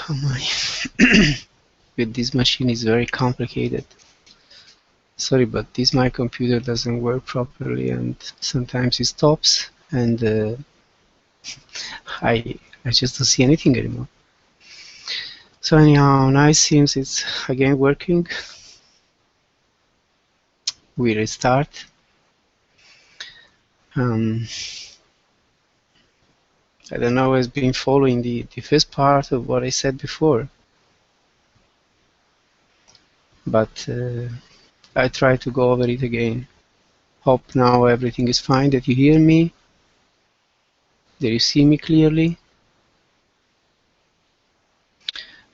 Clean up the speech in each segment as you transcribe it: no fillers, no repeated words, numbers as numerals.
my with this machine is very complicated. Sorry, but my computer doesn't work properly, and sometimes it stops, and I just don't see anything anymore. So anyhow, now it seems it's again working. We restart. I don't know who's been following the first part of what I said before, but I try to go over it again. Hope now everything is fine, that you hear me, that you see me clearly.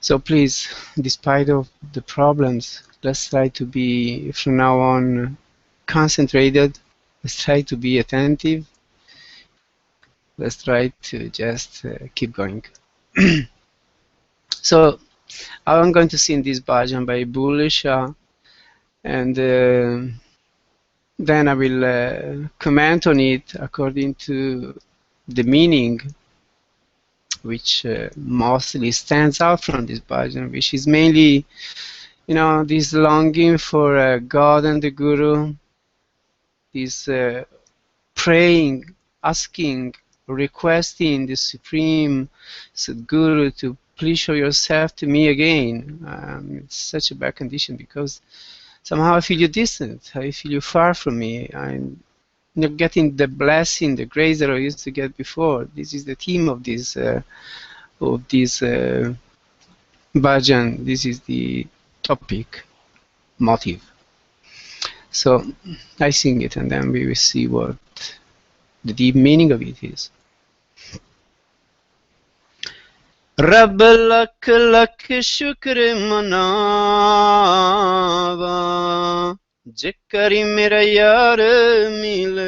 So please, despite of the problems, let's try to be, from now on, concentrated. Let's try to be attentive. Let's try to just keep going. So I'm going to sing this bhajan by Bulleh, Shah, and then I will comment on it according to the meaning which mostly stands out from this bhajan, which is mainly, you know, this longing for God and the Guru, this praying, asking, requesting the Supreme Sadguru to please show yourself to me again. It's such a bad condition because somehow I feel you distant, I feel you far from me. I'm not getting the blessing, the grace that I used to get before. This is the theme of this bhajan. This is the topic, motive. So I sing it, and then we will see what the deep meaning of it is. Rabba lakh lakh shukr manawa, jekari mera yaar mil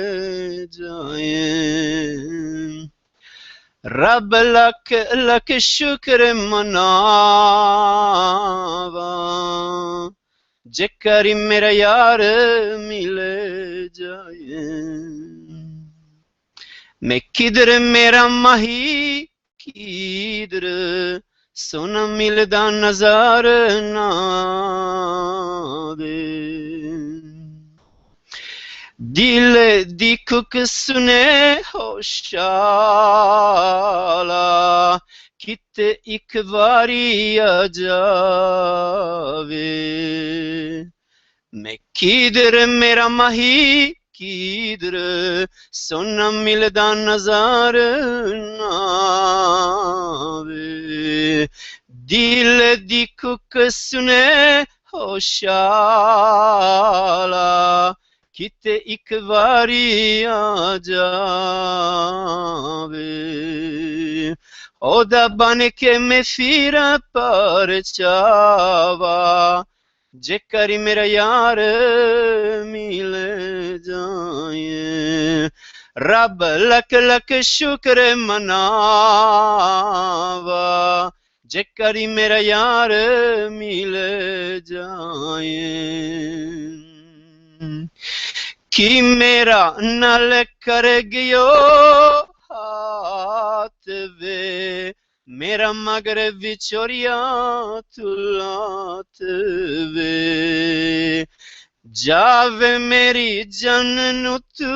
jaye. Rabba lakh lakh shukr manawa, jekari mera yaar mil jaye. मैं किधर मेरा माही किधर सोना मिलदा नज़र ना दे दिल दी cook सुने होशाला किते एक बारी आ जावे मैं किधर मेरा माही किधर सोना मिलदा नज़र नावे दिल दी कुक सुने होशाला किते एक बारी आ जावे ओदा बन के मैं फिर पर चावा जेकर मेरा यार मिल जाए रब लख लख शुक्र मनावा जेकर मेरा यार मिल जाए कि मेरा नल कर गयो हाथ वे मेरा मगर विचोरिया तुलात वे जावे मेरी जन तू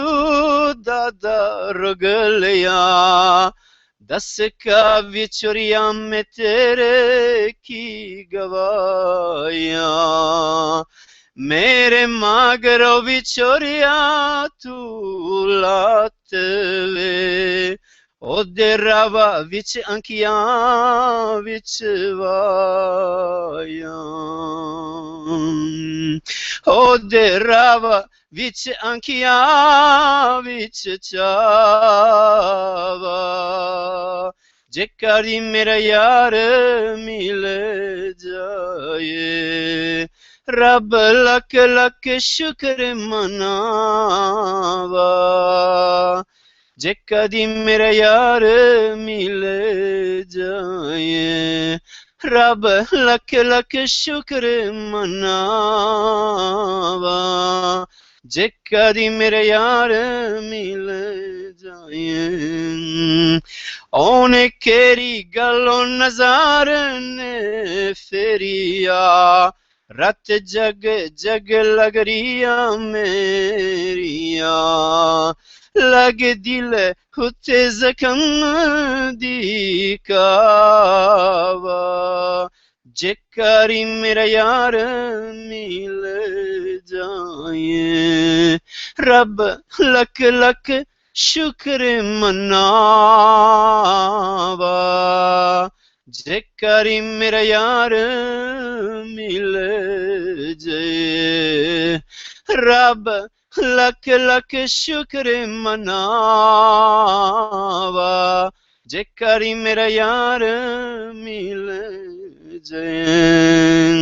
दादा रुगलिया दस का विचोरिया में तेरे की गवाया मेरे मगरो विचोरिया तुलात वे ओदे रावा विच अंकियां विच वाया ओदे रावा विच अंकियां विच चावा जेकर मेरा यार मिल जाए रब लख लख शुक्र मनावा जेकदी मेरा यार मिल जाए रब लख लख शुक्र मनावा जे कदी मेरे यार मिल जाए ओने केरी गलो नजार ने फेरिया रत जग जग लगरिया मेरिया लग दिल हुते जखम दी कावा जेकारी मेरा यार मिल जाए रब लख लख शुक्र मनावा जेकारी मेरा यार मिल जाए रब लख लख शुक्र मनावा जेकारी मेरा यार मिल जाए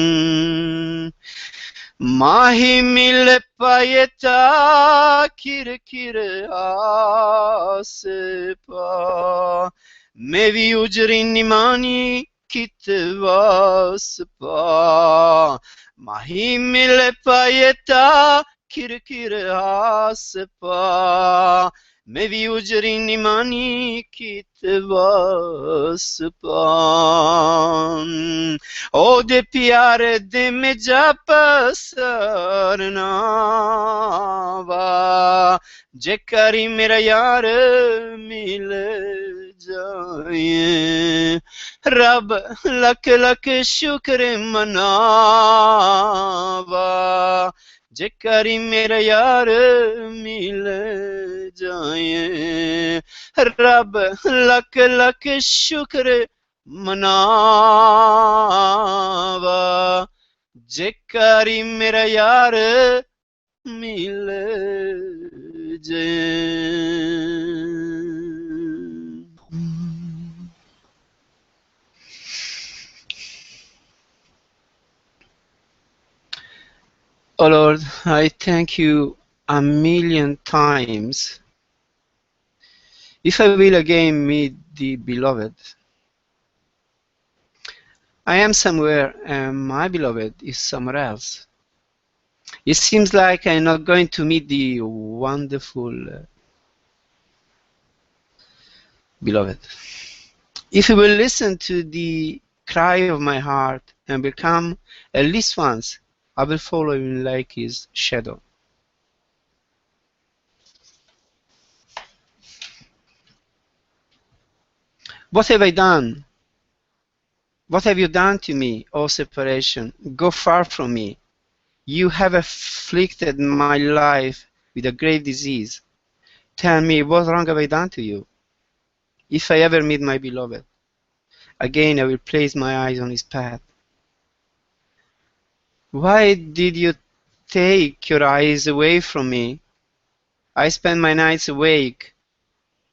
माही मिल पाए ता किर किर आस पा मैं भी उजरी निमानी कित वास पा माही मिल पाए ता किर किर आस पा मैं भी उजरी निमानी कित वास पा ओ दे प्यार दे में जप सरनावा जेकरी मेरा यार मिल जाए रब लख लख शुक्र मनावा जेकरी मेरा यार मिल जाए रब लख लख शुक्र मनावा जेकरी मेरा यार मिल जाए Oh Lord, I thank you a million times. If I will again meet the beloved, I am somewhere and my beloved is somewhere else. It seems like I'm not going to meet the wonderful beloved. If you will listen to the cry of my heart and will come at least once, I will follow him like his shadow. What have I done? What have you done to me, O separation? Go far from me. You have afflicted my life with a grave disease. Tell me, what wrong have I done to you? If I ever meet my beloved, again I will place my eyes on his path. Why did you take your eyes away from me? I spend my nights awake.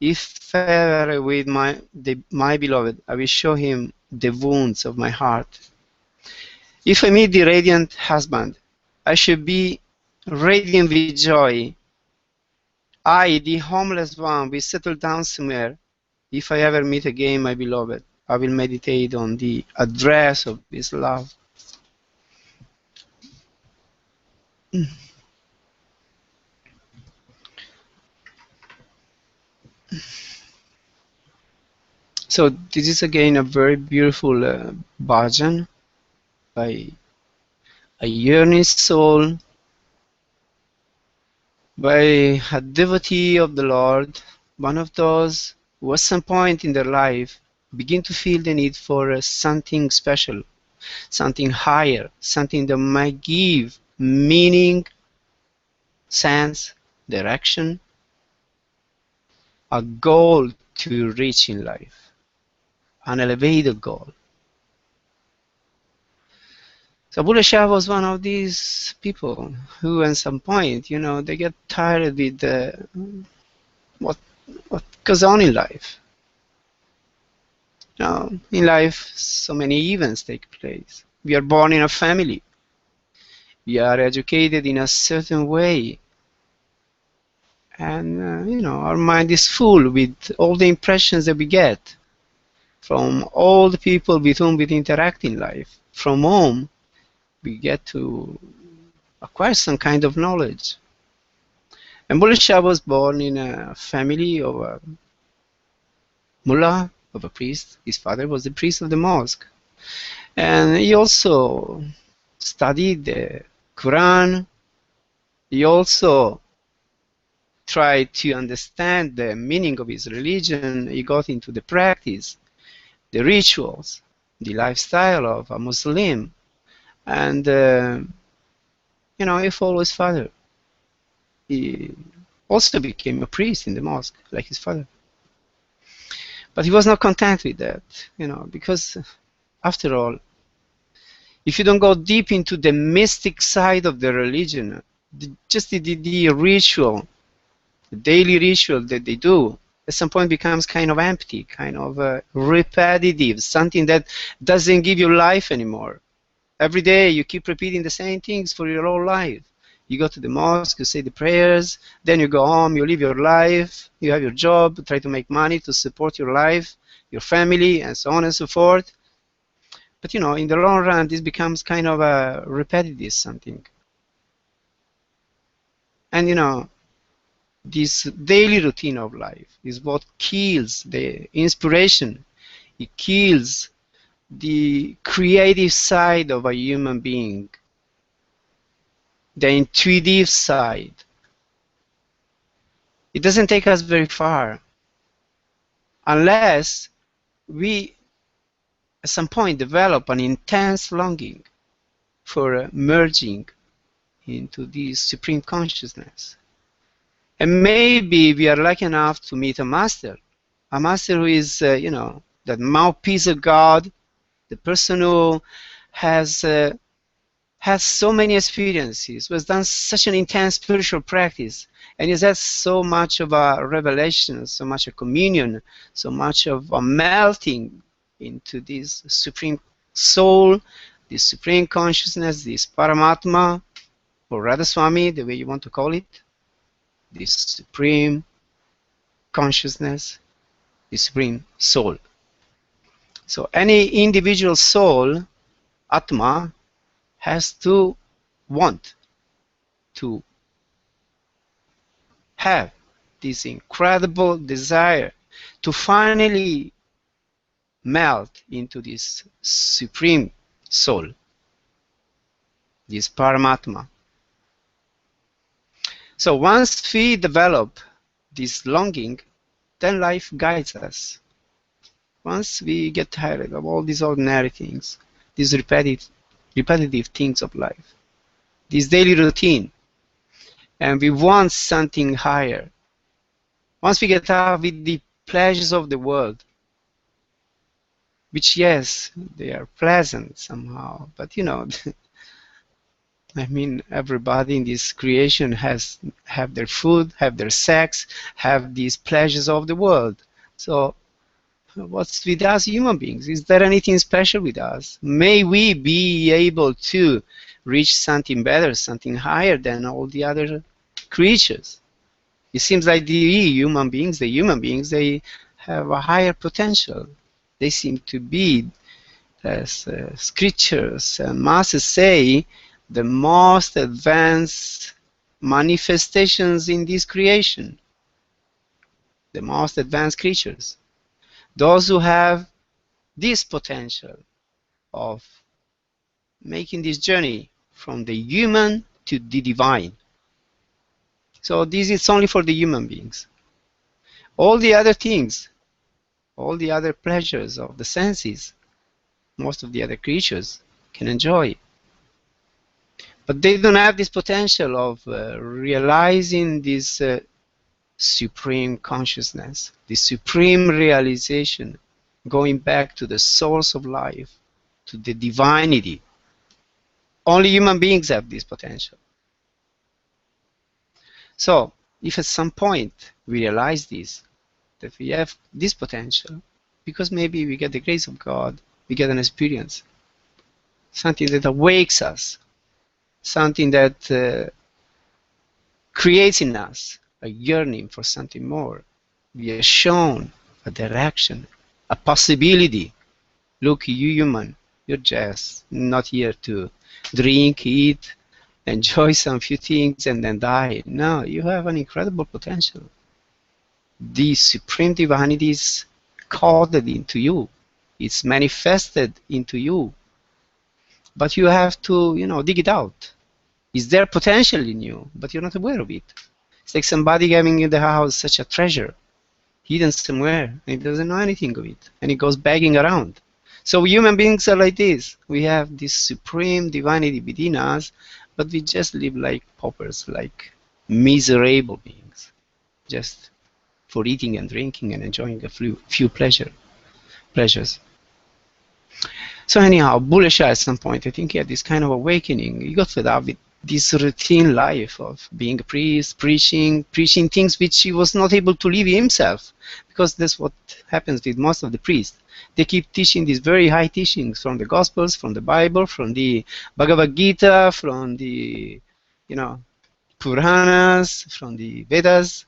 If ever with my beloved, I will show him the wounds of my heart. If I meet the radiant husband, I should be radiant with joy. I, the homeless one, will settle down somewhere. If I ever meet again my beloved, I will meditate on the address of his love. So this is again a very beautiful bhajan by a yearning soul, by a devotee of the Lord, one of those who at some point in their life begin to feel the need for something special, something higher, something that might give meaning, sense, direction, a goal to reach in life, an elevated goal. So Bulleh Shah was one of these people who at some point, you know, they get tired with what goes on in life. You know, in life, so many events take place. We are born in a family. We are educated in a certain way. And, you know, our mind is full with all the impressions that we get from all the people with whom we interact in life. From home, we get to acquire some kind of knowledge. And Bulleh Shah was born in a family of a mullah, of a priest. His father was the priest of the mosque. And he also studied the Quran. He also tried to understand the meaning of his religion. He got into the practice, the rituals, the lifestyle of a Muslim. And, he followed his father. He also became a priest in the mosque, like his father. But he was not content with that, because after all, if you don't go deep into the mystic side of the religion, just the ritual, the daily ritual that they do, at some point becomes kind of empty, kind of repetitive, something that doesn't give you life anymore. Every day you keep repeating the same things for your whole life. You go to the mosque, you say the prayers, then you go home, you live your life, you have your job, try to make money to support your life, your family, and so on and so forth. But in the long run, this becomes kind of a repetitive something. And this daily routine of life is what kills the inspiration. It kills the creative side of a human being, the intuitive side. It doesn't take us very far unless we at some point develop an intense longing for merging into this supreme consciousness. And maybe we are lucky enough to meet a master who is, that mouthpiece of God, the person who has so many experiences, who has done such an intense spiritual practice, and has had so much of a revelation, so much of communion, so much of a melting into this supreme soul, this supreme consciousness, this Paramatma, or Radhaswami, the way you want to call it, this supreme consciousness, the supreme soul. So any individual soul, Atma, has to want to have this incredible desire to finally melt into this supreme soul, this Paramatma. So once we develop this longing, then life guides us. Once we get tired of all these ordinary things, these repetitive things of life, this daily routine, and we want something higher, once we get out with the pleasures of the world, which, yes, they are pleasant somehow, but I mean, everybody in this creation have their food, have their sex, have these pleasures of the world. So what's with us human beings? Is there anything special with us? May we be able to reach something better, something higher than all the other creatures. It seems like the human beings, they have a higher potential. They seem to be, as scriptures and masses say, the most advanced manifestations in this creation, the most advanced creatures, those who have this potential of making this journey from the human to the divine. So this is only for the human beings. All the other things, all the other pleasures of the senses, most of the other creatures can enjoy. But they don't have this potential of realizing this supreme consciousness, this supreme realization, going back to the source of life, to the divinity. Only human beings have this potential. So, if at some point we realize this, that we have this potential, because maybe we get the grace of God, we get an experience, something that awakes us, something that creates in us a yearning for something more. We are shown a direction, a possibility. Look, you human, you're just not here to drink, eat, enjoy some few things and then die. No, you have an incredible potential. The supreme divinity is coded into you. It's manifested into you. But you have to, dig it out. Is there potential in you, but you're not aware of it? It's like somebody giving in the house such a treasure, hidden somewhere, and he doesn't know anything of it, and it goes begging around. So human beings are like this. We have this supreme divinity within us, but we just live like paupers, like miserable beings, just for eating and drinking and enjoying a few pleasures. So anyhow, Bulleh Shah at some point, I think he had this kind of awakening. He got fed up with this routine life of being a priest, preaching things which he was not able to live himself, because that's what happens with most of the priests. They keep teaching these very high teachings from the Gospels, from the Bible, from the Bhagavad Gita, from the, Puranas, from the Vedas,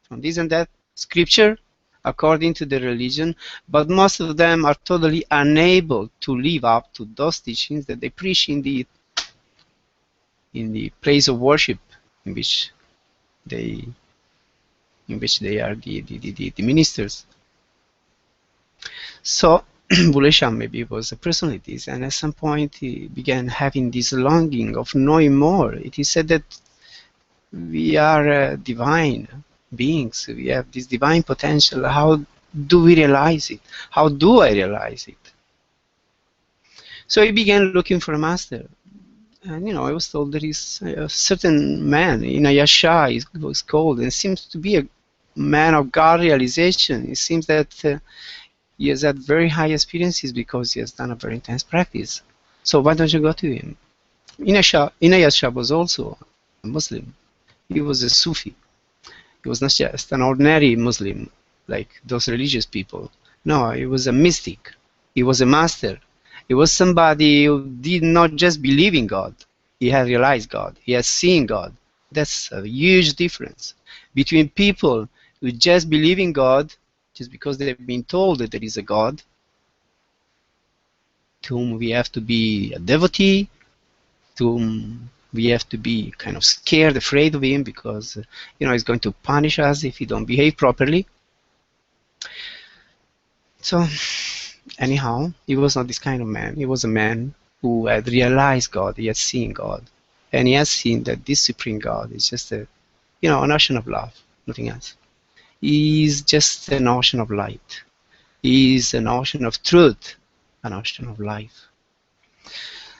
from this and that scripture, according to the religion, but most of them are totally unable to live up to those teachings that they preach in the place of worship in which they are the ministers. So Bulleh Shah maybe was a person like this, and at some point he began having this longing of knowing more. It is said that we are divine beings. We have this divine potential. How do we realize it? How do I realize it? So he began looking for a master. And I was told there is a certain man, Shah he was called, and seems to be a man of God realization. It seems that he has had very high experiences because he has done a very intense practice. So why don't you go to him? Shah was also a Muslim. He was a Sufi. He was not just an ordinary Muslim like those religious people. No, he was a mystic. He was a master. He was somebody who did not just believe in God. He had realized God. He had seen God. That's a huge difference between people who just believe in God just because they've been told that there is a God, to whom we have to be a devotee, to whom we have to be kind of scared, afraid of him because, he's going to punish us if we don't behave properly. So, anyhow, he was not this kind of man. He was a man who had realized God. He had seen God. And he has seen that this Supreme God is just an ocean of love, nothing else. He is just an ocean of light. He is an ocean of truth, an ocean of life.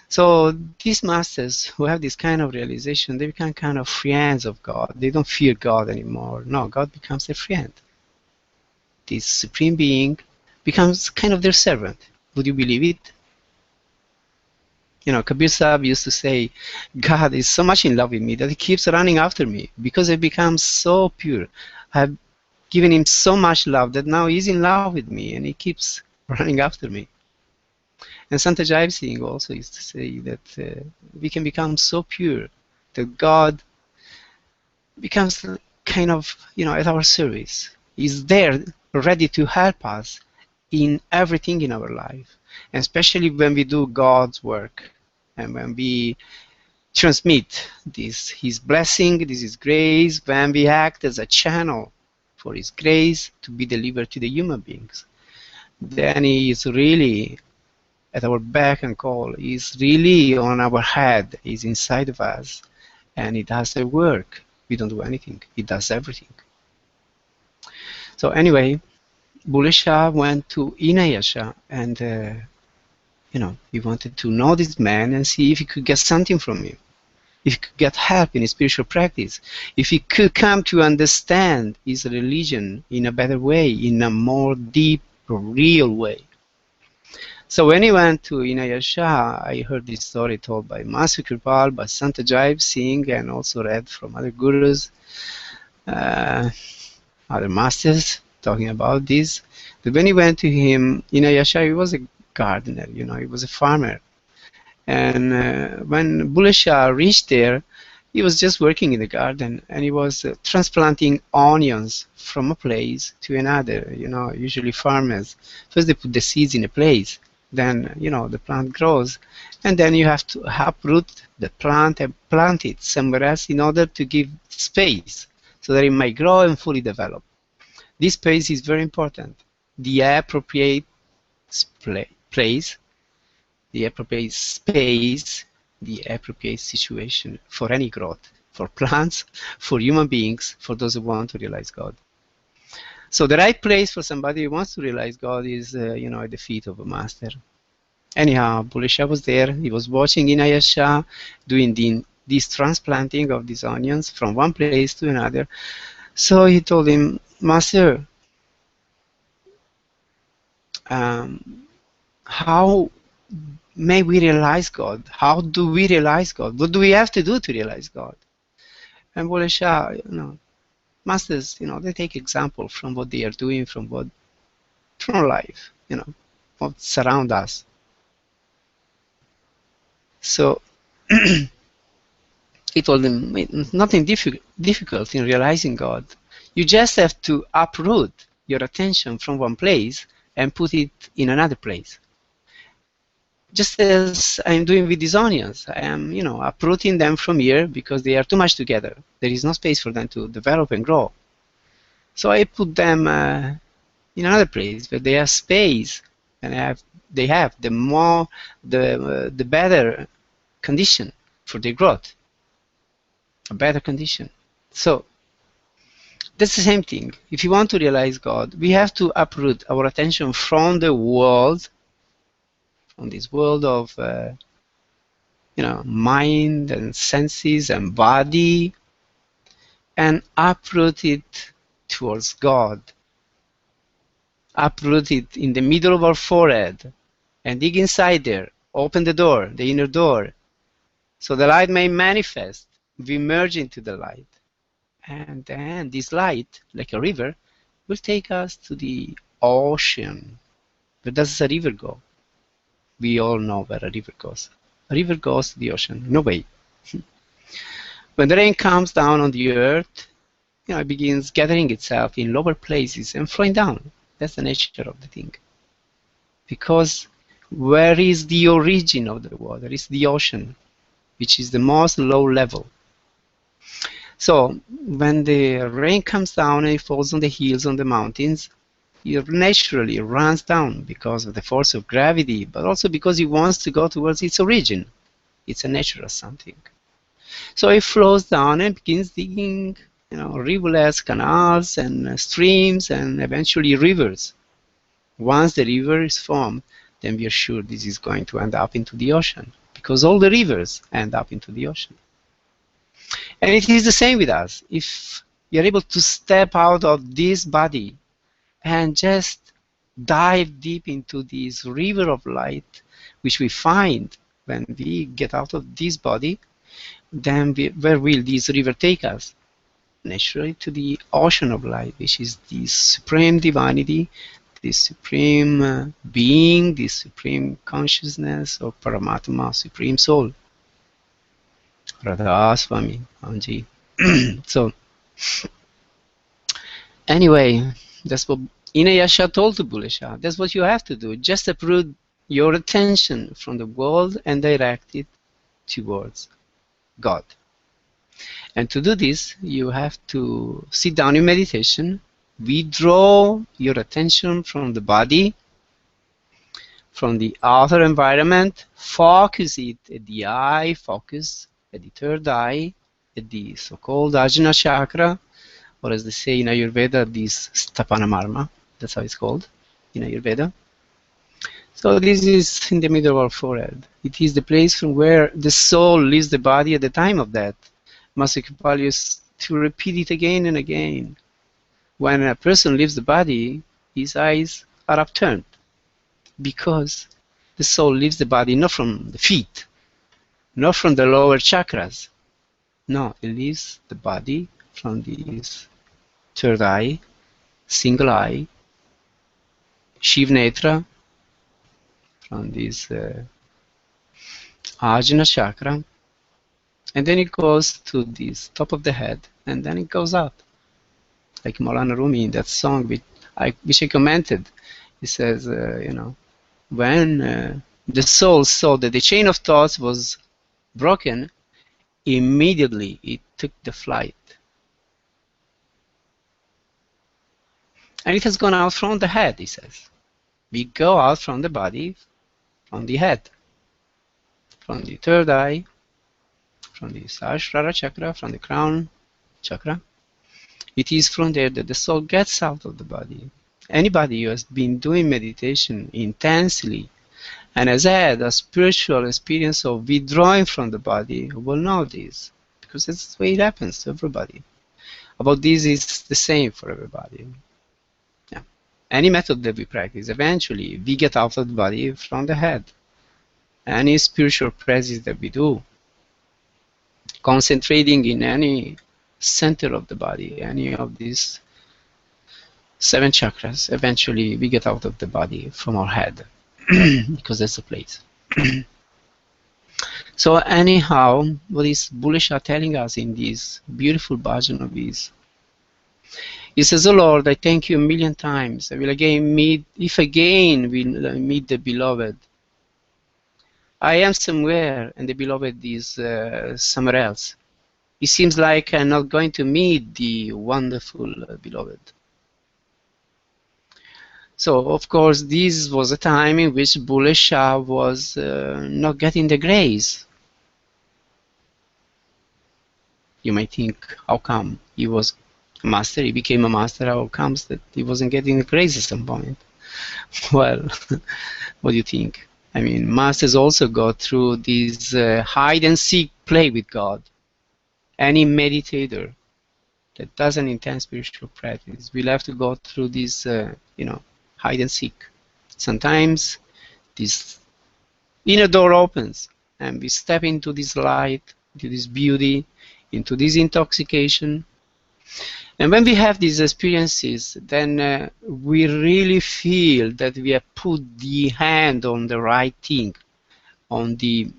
So these masters who have this kind of realization, they become kind of friends of God. They don't fear God anymore. No, God becomes their friend. This Supreme Being becomes kind of their servant. Would you believe it? Kabir Sahib used to say, God is so much in love with me that he keeps running after me because I become so pure. I've given him so much love that now he's in love with me and he keeps running after me. And Sant Ajaib Singh also used to say that we can become so pure that God becomes kind of, at our service. He's there ready to help us in everything in our life, and especially when we do God's work and when we transmit his blessing, his grace, when we act as a channel for his grace to be delivered to the human beings. Then he is really at our beck and call. He's really on our head. He's inside of us, and he does the work. We don't do anything. He does everything. So anyway, Bulleh Shah went to Shah and he wanted to know this man and see if he could get something from him, if he could get help in his spiritual practice, if he could come to understand his religion in a better way, in a more deep, real way. So when he went to Shah, I heard this story told by Master Kripal, by Sant Ajaib Singh, and also read from other gurus, other masters talking about this. But when he went to him, Shah, he was a gardener, he was a farmer. And when Bulleh Shah reached there, he was just working in the garden, and he was transplanting onions from a place to another. Usually farmers, first they put the seeds in a place, then the plant grows, and then you have to uproot the plant and plant it somewhere else in order to give space so that it might grow and fully develop. This space is very important. The appropriate place, the appropriate space, the appropriate situation for any growth, for plants, for human beings, for those who want to realize God. So the right place for somebody who wants to realize God is, at the feet of a master. Anyhow, Bulleh Shah was there. He was watching Inayat Shah doing this transplanting of these onions from one place to another. So he told him, Master, how may we realize God? How do we realize God? What do we have to do to realize God? And Bulleh Shah, masters, they take example from what they are doing, from life, what surround us. So he told them, nothing difficult in realizing God. You just have to uproot your attention from one place and put it in another place. Just as I'm doing with these onions, I am, uprooting them from here because they are too much together. There is no space for them to develop and grow. So I put them in another place where they have space, and they have the better condition for their growth, a better condition. So that's the same thing. If you want to realize God, we have to uproot our attention from the world, from this world of mind and senses and body, and uproot it towards God. Uproot it in the middle of our forehead and dig inside there. Open the door, the inner door, so the light may manifest. We merge into the light. And then this light, like a river, will take us to the ocean. Where does a river go? We all know where a river goes. A river goes to the ocean. No way. When the rain comes down on the earth, it begins gathering itself in lower places and flowing down. That's the nature of the thing. Because where is the origin of the water? It's the ocean, which is the most low level. So when the rain comes down and it falls on the hills, on the mountains, it naturally runs down because of the force of gravity, but also because it wants to go towards its origin. It's a natural something. So it flows down and begins digging, rivulets, canals, and streams, and eventually rivers. Once the river is formed, then we are sure this is going to end up into the ocean, because all the rivers end up into the ocean. And it is the same with us. If we are able to step out of this body and just dive deep into this river of light, which we find when we get out of this body, then where will this river take us? Naturally to the ocean of light, which is the supreme divinity, the supreme being, the supreme consciousness of Paramatma, supreme soul. Radha Swami, Anji. So, anyway, that's what Inayat Shah told to Bulleh Shah. That's what you have to do. Just uproot your attention from the world and direct it towards God. And to do this, you have to sit down in meditation, withdraw your attention from the body, from the outer environment, focus it at the eye, focus at the third eye, at the so-called Ajna chakra, or as they say in Ayurveda, this Stapana Marma. That's how it's called in Ayurveda. So this is in the middle of our forehead. It is the place from where the soul leaves the body at the time of death. Master Kripalu used to repeat it again and again. When a person leaves the body, his eyes are upturned, because the soul leaves the body not from the feet, not from the lower chakras. No, it leaves the body from this third eye, single eye, Shiv Netra, from this Ajna chakra, and then it goes to this top of the head, and then it goes up. Like Maulana Rumi in that song which I commented. He says, when the soul saw that the chain of thoughts was broken, immediately it took the flight. And it has gone out from the head, he says. We go out from the body, from the head, from the third eye, from the Sahasrara chakra, from the crown chakra. It is from there that the soul gets out of the body. Anybody who has been doing meditation intensely and has had a spiritual experience of withdrawing from the body will know this, because that's the way it happens to everybody. About this is the same for everybody. Yeah. Any method that we practice, eventually we get out of the body from the head. Any spiritual practice that we do, concentrating in any center of the body, any of these 7 chakras, eventually we get out of the body from our head, because that's the place. So anyhow, what is Bulleh Shah telling us in this beautiful bhajan of his? He says, "Oh Lord, I thank you a million times. I will again meet, if again we meet the beloved. I am somewhere and the beloved is somewhere else. It seems like I'm not going to meet the wonderful beloved." So, of course, this was a time in which Bulleh Shah was not getting the grace. You might think, how come? He was a master, he became a master, how comes that he wasn't getting the grace at some point? Well, what do you think? I mean, masters also go through this hide-and-seek play with God. Any meditator that does an intense spiritual practice will have to go through this, hide and seek. Sometimes this inner door opens and we step into this light, into this beauty, into this intoxication. And when we have these experiences, then we really feel that we have put the hand on the right thing, on the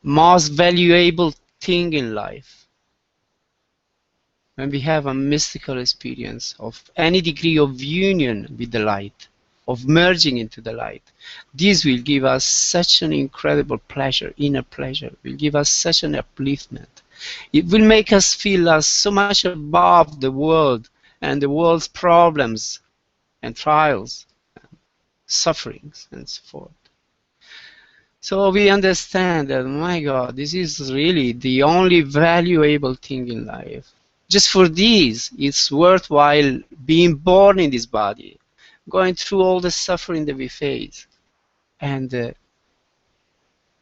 most valuable thing in life. When we have a mystical experience of any degree of union with the light, of merging into the light, this will give us such an incredible pleasure, inner pleasure, will give us such an upliftment. It will make us feel us so much above the world and the world's problems and trials, sufferings, and so forth. So we understand that, my God, this is really the only valuable thing in life. Just for this, it's worthwhile being born in this body, going through all the suffering that we face. And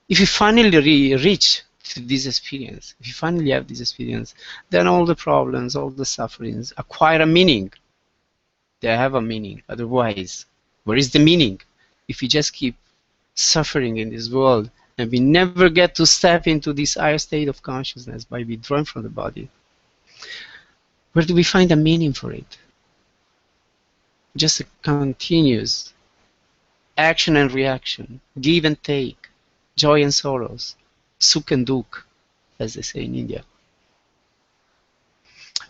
if you finally reach to this experience, if you finally have this experience, then all the problems, all the sufferings acquire a meaning. They have a meaning. Otherwise, where is the meaning? If we just keep suffering in this world and we never get to step into this higher state of consciousness by withdrawing from the body, where do we find a meaning for it? Just a continuous action and reaction, give and take, joy and sorrows, sukh and dukh, as they say in India.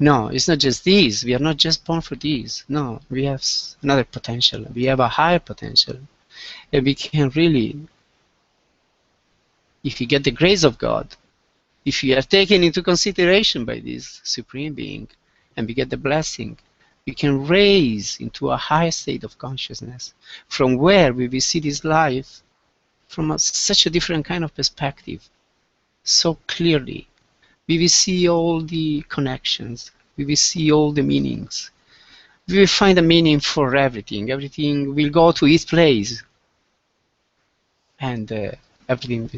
No, it's not just these. We are not just born for these. No, we have another potential. We have a higher potential. And we can really, if you get the grace of God, if you are taken into consideration by this Supreme Being, and we get the blessing, we can raise into a higher state of consciousness, from where we will see this life from such a different kind of perspective, so clearly. We will see all the connections, we will see all the meanings. We will find a meaning for everything. Everything will go to its place. And everything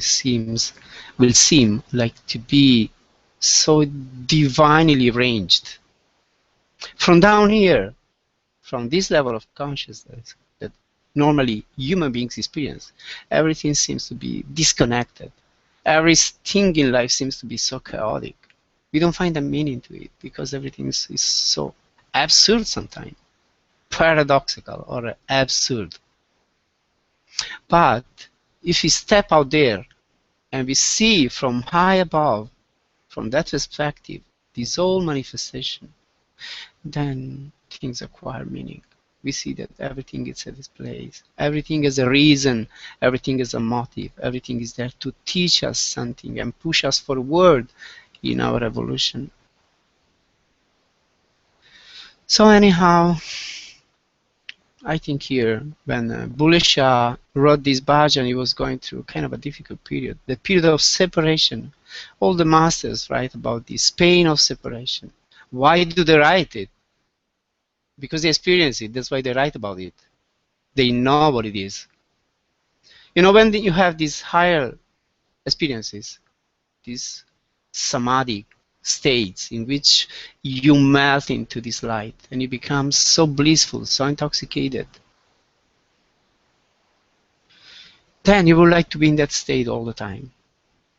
will seem like to be so divinely arranged. From down here, from this level of consciousness that normally human beings experience, everything seems to be disconnected. Everything in life seems to be so chaotic. We don't find a meaning to it because everything is so absurd sometimes, paradoxical or absurd. But if we step out there and we see from high above, from that perspective, this whole manifestation, then things acquire meaning. we see that everything is at its place. Everything is a reason, everything is a motive, everything is there to teach us something and push us forward in our evolution. So anyhow, I think here, when Bulleh Shah wrote this bhajan, he was going through kind of a difficult period, the period of separation. All the masters write about this pain of separation. Why do they write it? Because they experience it. That's why they write about it. They know what it is. You know, when you have these higher experiences, these samadhi states in which you melt into this light and you become so blissful, so intoxicated, then you would like to be in that state all the time.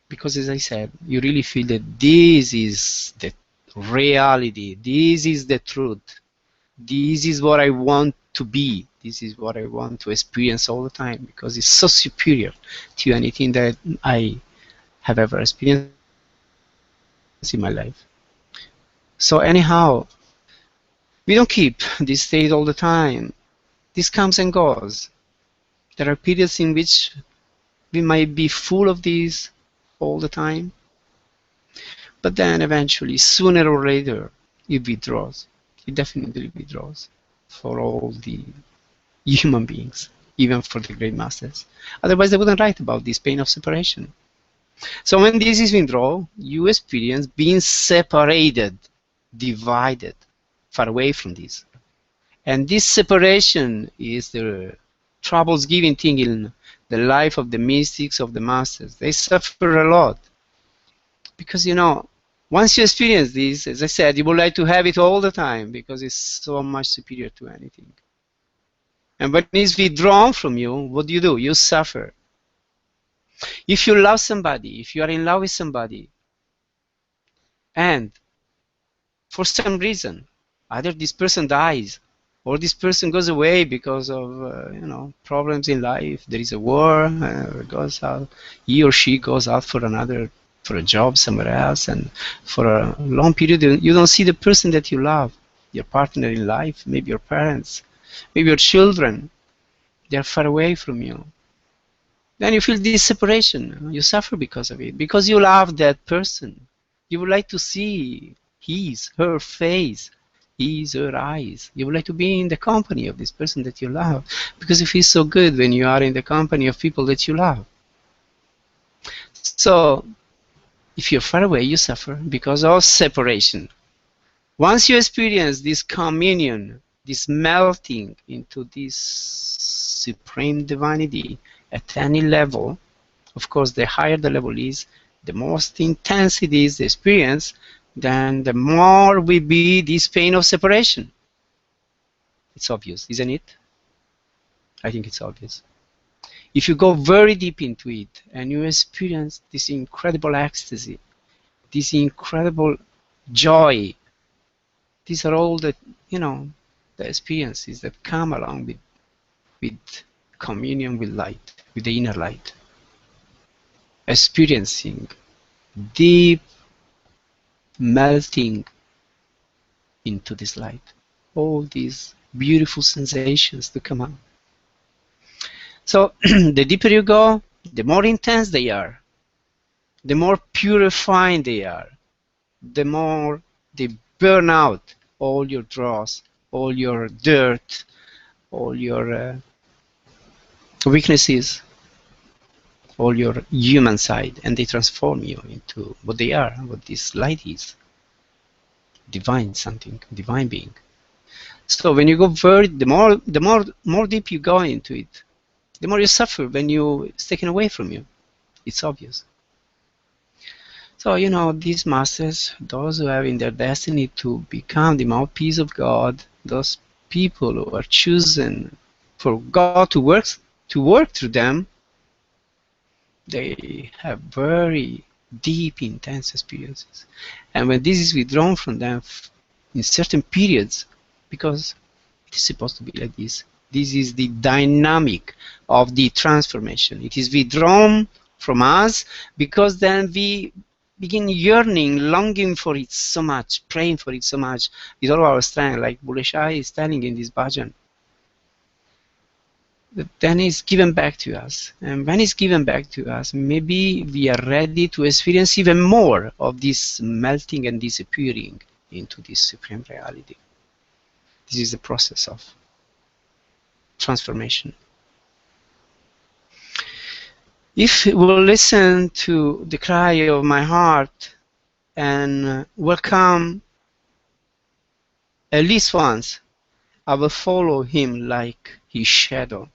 Because as I said, you really feel that this is the reality, this is the truth, this is what I want to be, this is what I want to experience all the time, because it's so superior to anything that I have ever experienced in my life. So anyhow, we don't keep this state all the time. This comes and goes. There are periods in which we might be full of this all the time, but then eventually, sooner or later, it withdraws. It definitely withdraws for all the human beings, even for the great masters. Otherwise, they wouldn't write about this pain of separation. So when this is withdrawal, you experience being separated, divided, far away from this. And this separation is the troubles giving thing in the life of the mystics, of the masters. They suffer a lot. Because, you know, once you experience this, as I said, you would like to have it all the time because it's so much superior to anything. And when it's withdrawn from you, what do? You suffer. If you love somebody, if you are in love with somebody, and for some reason, either this person dies, or this person goes away because of you know, problems in life, there is a war, goes out, he or she goes out for a job somewhere else, and for a long period you don't see the person that you love, your partner in life, maybe your parents, maybe your children, they are far away from you. Then you feel this separation, you suffer because of it, because you love that person. You would like to see his, her face, his, her eyes. You would like to be in the company of this person that you love, because it feels so good when you are in the company of people that you love. So, if you're far away, you suffer because of separation. Once you experience this communion, this melting into this supreme divinity at any level, of course, the higher the level is, the most intense it is, the experience, then the more will be this pain of separation. It's obvious, isn't it? I think it's obvious. If you go very deep into it and you experience this incredible ecstasy, this incredible joy, these are all the, you know, the experiences that come along with communion with light, with the inner light. Experiencing deep melting into this light. All these beautiful sensations to come out. So the deeper you go, the more intense they are, the more purifying they are, the more they burn out all your dross, all your dirt, all your weaknesses, all your human side, and they transform you into what they are, what this light is. Divine something, divine being. So when you go the more deep you go into it, the more you suffer when it's taken away from you. It's obvious. So, you know, these masters, those who have in their destiny to become the mouthpiece of God, those people who are chosen for God to work through them, they have very deep, intense experiences. And when this is withdrawn from them in certain periods, because it is supposed to be like this is the dynamic of the transformation. It is withdrawn from us because then we begin yearning, longing for it so much, praying for it so much with all our strength, like Bulleh Shah is telling in this bhajan. then it's given back to us. And when it's given back to us, maybe we are ready to experience even more of this melting and disappearing into this supreme reality. This is the process of transformation. If we will listen to the cry of my heart and welcome at least once, I will follow him like his shadow.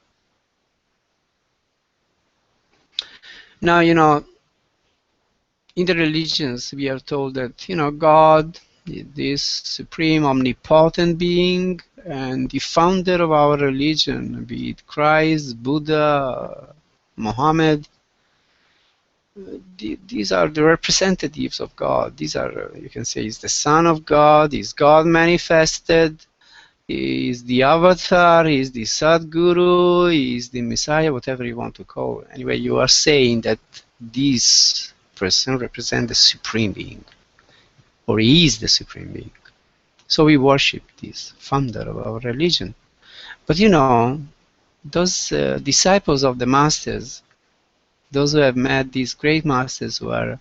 Now, in the religions, we are told that, God is this supreme omnipotent being and the founder of our religion, be it Christ, Buddha, Muhammad. These are the representatives of God. These are, you can say, is the Son of God, is God manifested, is the Avatar, is the Sadguru, is the Messiah, whatever you want to call it. Anyway, you are saying that this person represents the Supreme Being, or he is the Supreme Being. So we worship this founder of our religion. But those disciples of the masters, those who have met these great masters who are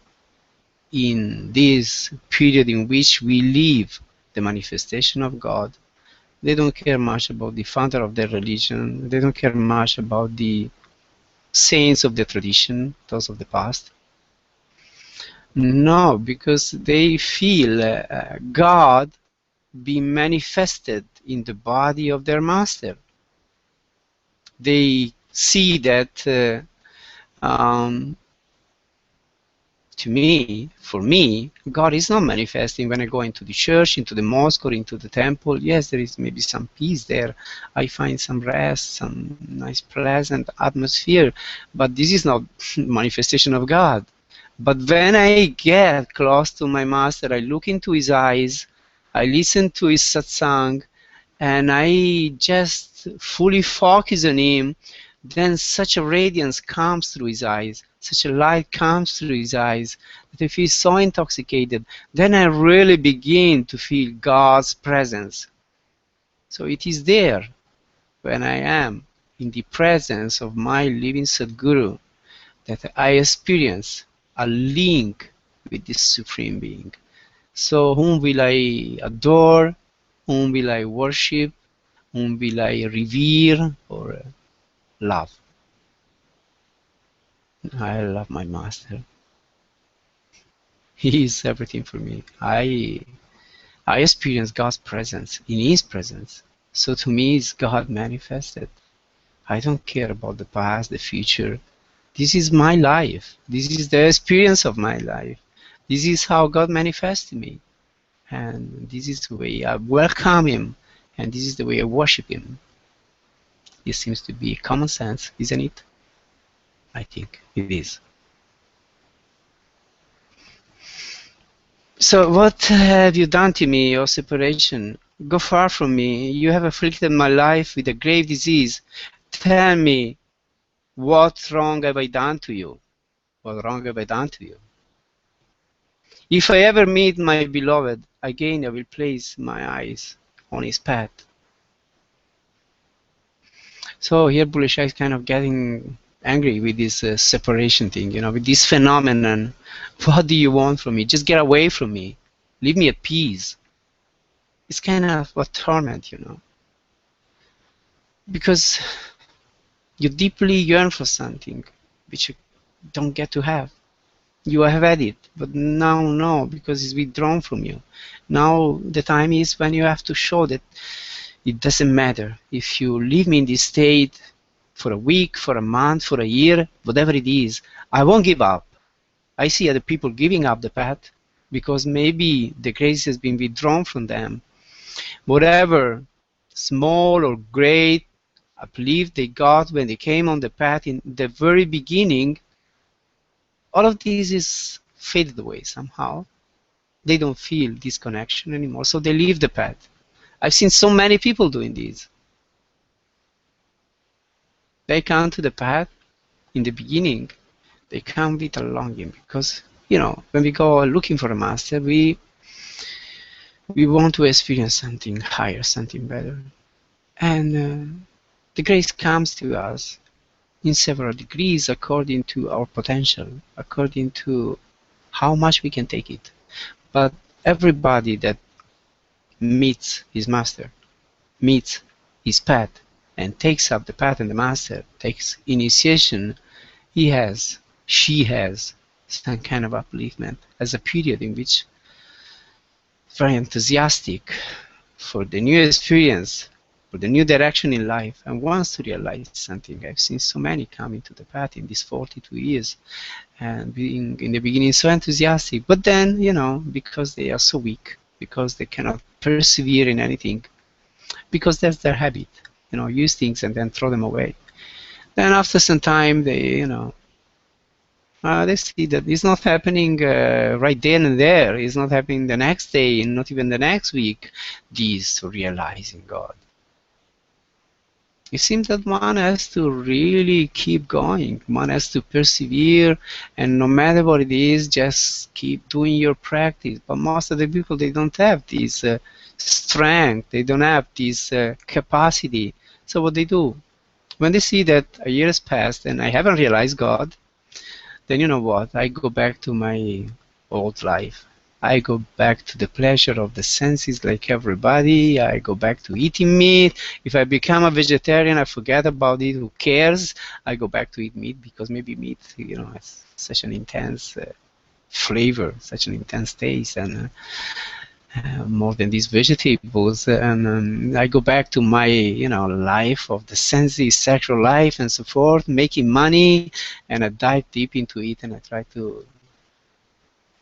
in this period in which we live the manifestation of God, they don't care much about the founder of their religion. They don't care much about the saints of the tradition, those of the past. No, because they feel God being manifested in the body of their master. They see that for me, God is not manifesting when I go into the church, into the mosque, or into the temple. Yes, there is maybe some peace there. I find some rest, some nice pleasant atmosphere, but this is not manifestation of God. But when I get close to my master, I look into his eyes, I listen to his satsang, and I just fully focus on him, then such a radiance comes through his eyes, such a light comes through his eyes, that I feel so intoxicated. Then I really begin to feel God's presence. So it is there, when I am in the presence of my living Sadguru, that I experience a link with this Supreme Being. So whom will I adore? Whom will I worship? Whom will I revere or love? I love my master. He is everything for me. I experience God's presence in his presence. So to me, it's God manifested. I don't care about the past, the future. This is my life. This is the experience of my life. This is how God manifests to me. And this is the way I welcome him. And this is the way I worship him. It seems to be common sense, isn't it? I think it is. So what have you done to me, O separation? Go far from me. You have afflicted my life with a grave disease. Tell me, what wrong have I done to you? What wrong have I done to you? If I ever meet my beloved, again I will place my eyes on his path. So here Bulleh Shah is kind of getting angry with this separation thing, with this phenomenon. What do you want from me? Just get away from me. Leave me at peace. It's kind of a torment, because you deeply yearn for something which you don't get to have. You have had it, but now no, because it's withdrawn from you. Now the time is when you have to show that it doesn't matter. If you leave me in this state for a week, for a month, for a year, whatever it is, I won't give up. I see other people giving up the path because maybe the grace has been withdrawn from them. Whatever small or great uplift they got when they came on the path in the very beginning, all of this is faded away somehow. They don't feel this connection anymore, so they leave the path. I've seen so many people doing this. They come to the path in the beginning, they come with a longing because, when we go looking for a master, we want to experience something higher, something better. And The grace comes to us in several degrees according to our potential, according to how much we can take it. But everybody that meets his master, meets his path, and takes up the path and the master, takes initiation, she has some kind of upliftment as a period in which very enthusiastic for the new experience, for the new direction in life, and wants to realize something. I've seen so many coming to the path in these 42 years and being in the beginning so enthusiastic, but then, because they are so weak, because they cannot persevere in anything, because that's their habit, use things and then throw them away. Then after some time, they see that it's not happening right then and there. It's not happening the next day, and not even the next week. This realizing God. It seems that one has to really keep going. One has to persevere, and no matter what it is, just keep doing your practice. But most of the people, they don't have this strength. They don't have this capacity. So what they do, when they see that a year has passed and I haven't realized God, then you know what? I go back to my old life. I go back to the pleasure of the senses like everybody. I go back to eating meat. If I become a vegetarian, I forget about it. Who cares? I go back to eat meat because maybe meat, has such an intense flavor, such an intense taste, and more than these vegetables. And I go back to my, life of the senses, sexual life, and so forth, making money, and I dive deep into it, and I try to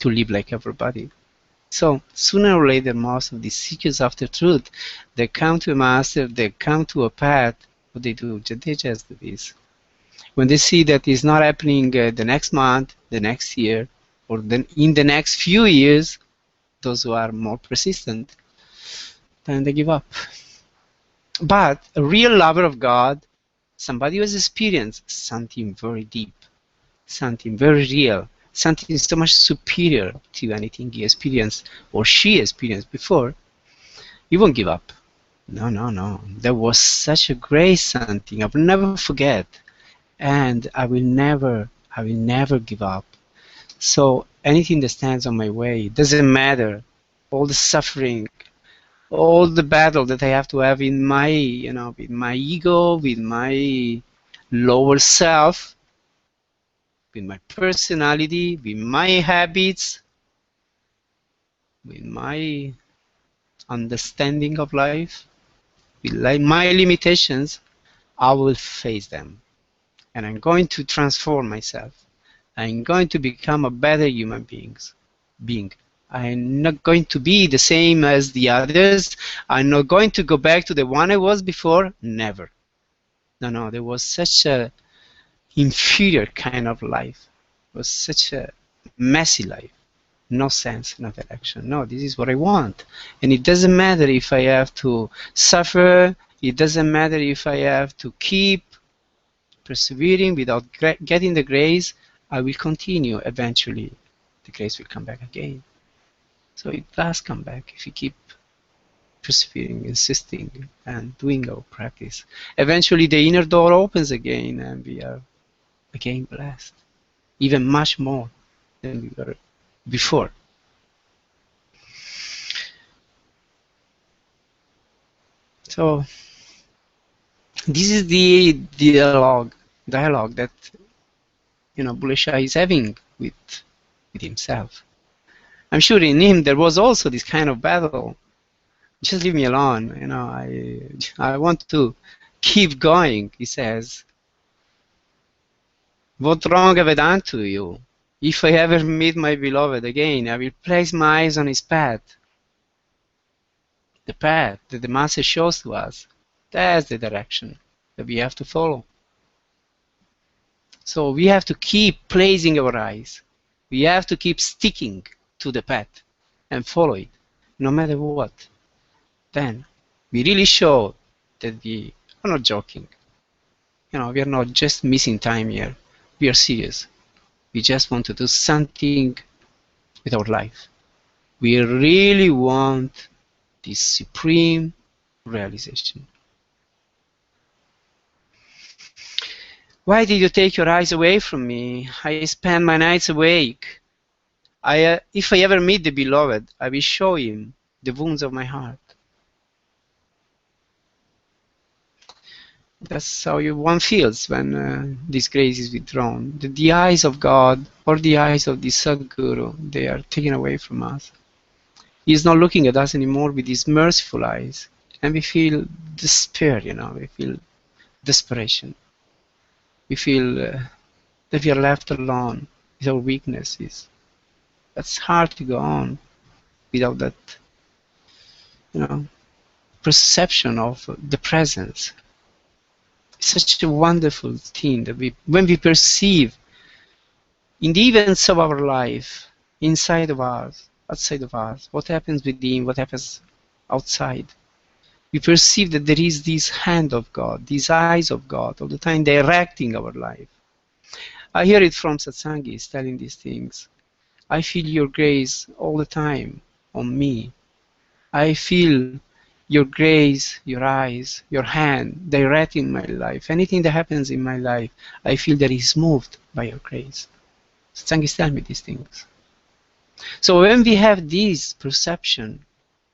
live like everybody. So sooner or later, most of these seekers after truth, they come to a master, they come to a path. What they do, they just do this. When they see that it's not happening the next month, the next year, or then in the next few years, those who are more persistent, then they give up. But a real lover of God, somebody who has experienced something very deep, something very real, something so much superior to anything he experienced or she experienced before, he won't give up. No, no, no. There was such a great something I will never forget, and I will never give up. So anything that stands on my way, doesn't matter. All the suffering, all the battle that I have to have in my, with my ego, with my lower self, with my personality, with my habits, with my understanding of life, with my limitations, I will face them. And I'm going to transform myself. I'm going to become a better human being. I'm not going to be the same as the others. I'm not going to go back to the one I was before. Never. No, no, there was such a inferior kind of life. It was such a messy life. No sense, no direction. No, this is what I want. And it doesn't matter if I have to suffer. It doesn't matter if I have to keep persevering without getting the grace. I will continue. Eventually, the grace will come back again. So it does come back if you keep persevering, insisting, and doing our practice. Eventually, the inner door opens again, and we are again blessed, even much more than we were before. So this is the dialogue that Bulleh Shah is having with himself. I'm sure in him there was also this kind of battle. Just leave me alone. I want to keep going. He says, "What wrong have I done to you? If I ever meet my beloved again, I will place my eyes on his path." The path that the Master shows to us, that's the direction that we have to follow. So we have to keep placing our eyes. We have to keep sticking to the path and follow it, no matter what. Then we really show that we are not joking. We are not just missing time here. We are serious. We just want to do something with our life. We really want this supreme realization. Why did you take your eyes away from me? I spend my nights awake. If I ever meet the beloved, I will show him the wounds of my heart. That's how one feels when this grace is withdrawn. The eyes of God or the eyes of the Sadguru, they are taken away from us. He is not looking at us anymore with his merciful eyes. And we feel despair, we feel desperation. We feel that we are left alone with our weaknesses. That's hard to go on without that, perception of the presence. It's such a wonderful thing that when we perceive in the events of our life, inside of us, outside of us, what happens within, what happens outside, we perceive that there is this hand of God, these eyes of God all the time directing our life. I hear it from Satsangis telling these things. I feel your grace all the time on me. I feel your grace, your eyes, your hand directing my life. Anything that happens in my life, I feel that is moved by your grace. Satsangis tell me these things. So when we have this perception,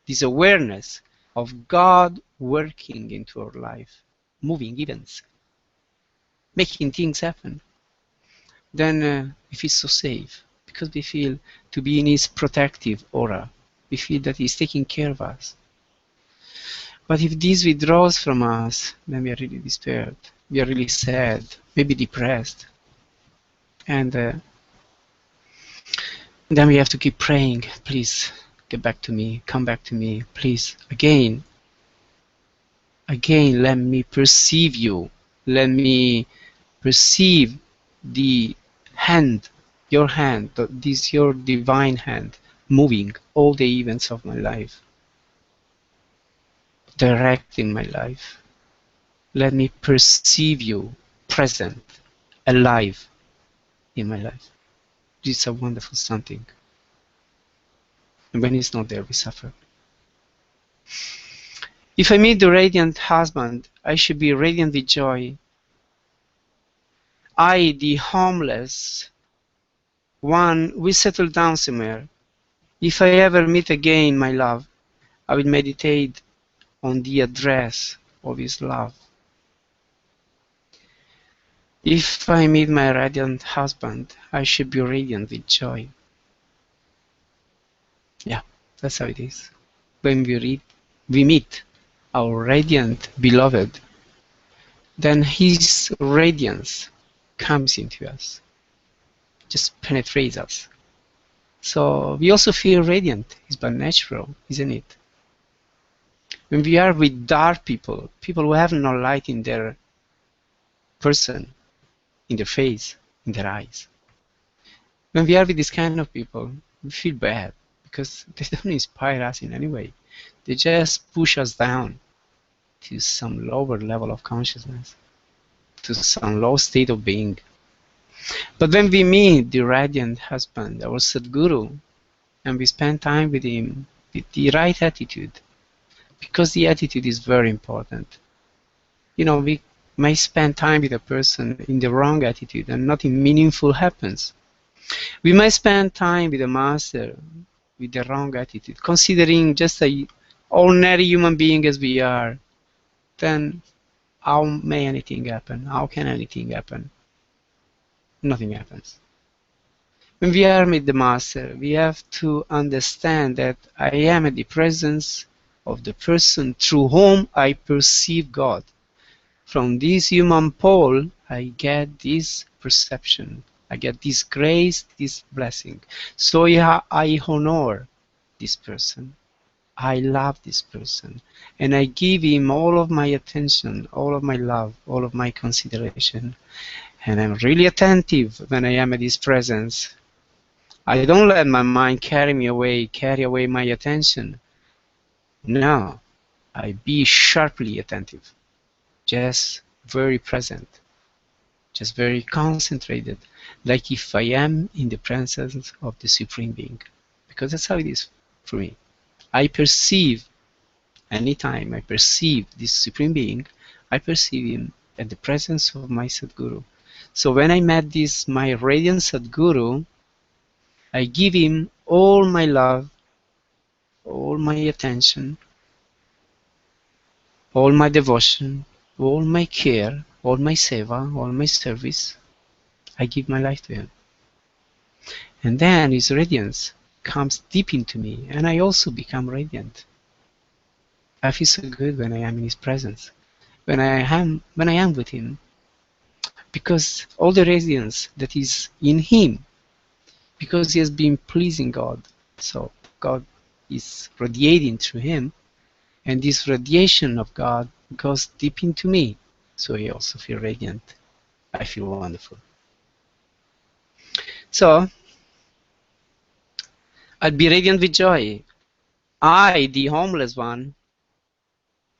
this awareness of God working into our life, moving events, making things happen, then we feel so safe because we feel to be in his protective aura. We feel that he's taking care of us. But if this withdraws from us, then we are really despaired. We are really sad, maybe depressed. And then we have to keep praying, please get back to me, come back to me, please. Again, let me perceive you. Let me perceive the hand, your hand, this your divine hand, moving all the events of my life, directing my life. Let me perceive you present, alive in my life. This is a wonderful something. And when it's not there, we suffer. If I meet the radiant husband, I should be radiant with joy. I, the homeless one, will settle down somewhere. If I ever meet again my love, I will meditate on the address of his love. If I meet my radiant husband, I should be radiant with joy. Yeah, that's how it is. When we meet our radiant beloved, then his radiance comes into us, just penetrates us. So we also feel radiant. It's but natural, isn't it? When we are with dark people, people who have no light in their person, in their face, in their eyes. When we are with this kind of people, we feel bad because they don't inspire us in any way. They just push us down to some lower level of consciousness, to some low state of being. But when we meet the radiant husband, our Sadguru, and we spend time with him with the right attitude, because the attitude is very important. We may spend time with a person in the wrong attitude and nothing meaningful happens. We might spend time with a master with the wrong attitude, considering just an ordinary human being as we are. Then how may anything happen? How can anything happen? Nothing happens. When we are with the master, we have to understand that I am at the presence of the person through whom I perceive God. From this human pole, I get this perception. I get this grace, this blessing. So I honor this person. I love this person. And I give him all of my attention, all of my love, all of my consideration. And I'm really attentive when I am at his presence. I don't let my mind carry away my attention. No, I be sharply attentive, just very present, just very concentrated, like if I am in the presence of the Supreme Being. Because that's how it is for me. I perceive, anytime I perceive this Supreme Being, I perceive him at the presence of my Sadguru. So when I met this, my radiant Sadguru, I give him all my love, all my attention, all my devotion, all my care, all my seva, all my service. I give my life to him. And then his radiance comes deep into me, and I also become radiant. I feel so good when I am in his presence, when I am with him, because all the radiance that is in him, because he has been pleasing God, so God is radiating through him, and this radiation of God goes deep into me, so I also feel radiant. I feel wonderful. So I'll be radiant with joy. I, the homeless one,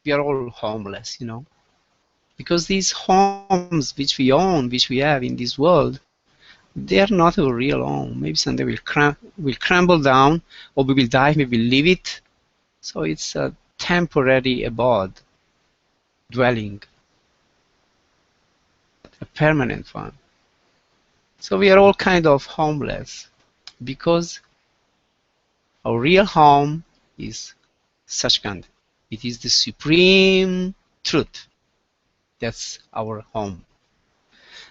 we are all homeless, because these homes which we own, which we have in this world, they are not a real home. Maybe someday will crumble down, or we will die, maybe we'll leave it. So it's a temporary abode, dwelling, a permanent one. So we are all kind of homeless, because our real home is Sachkhand. It is the supreme truth. That's our home.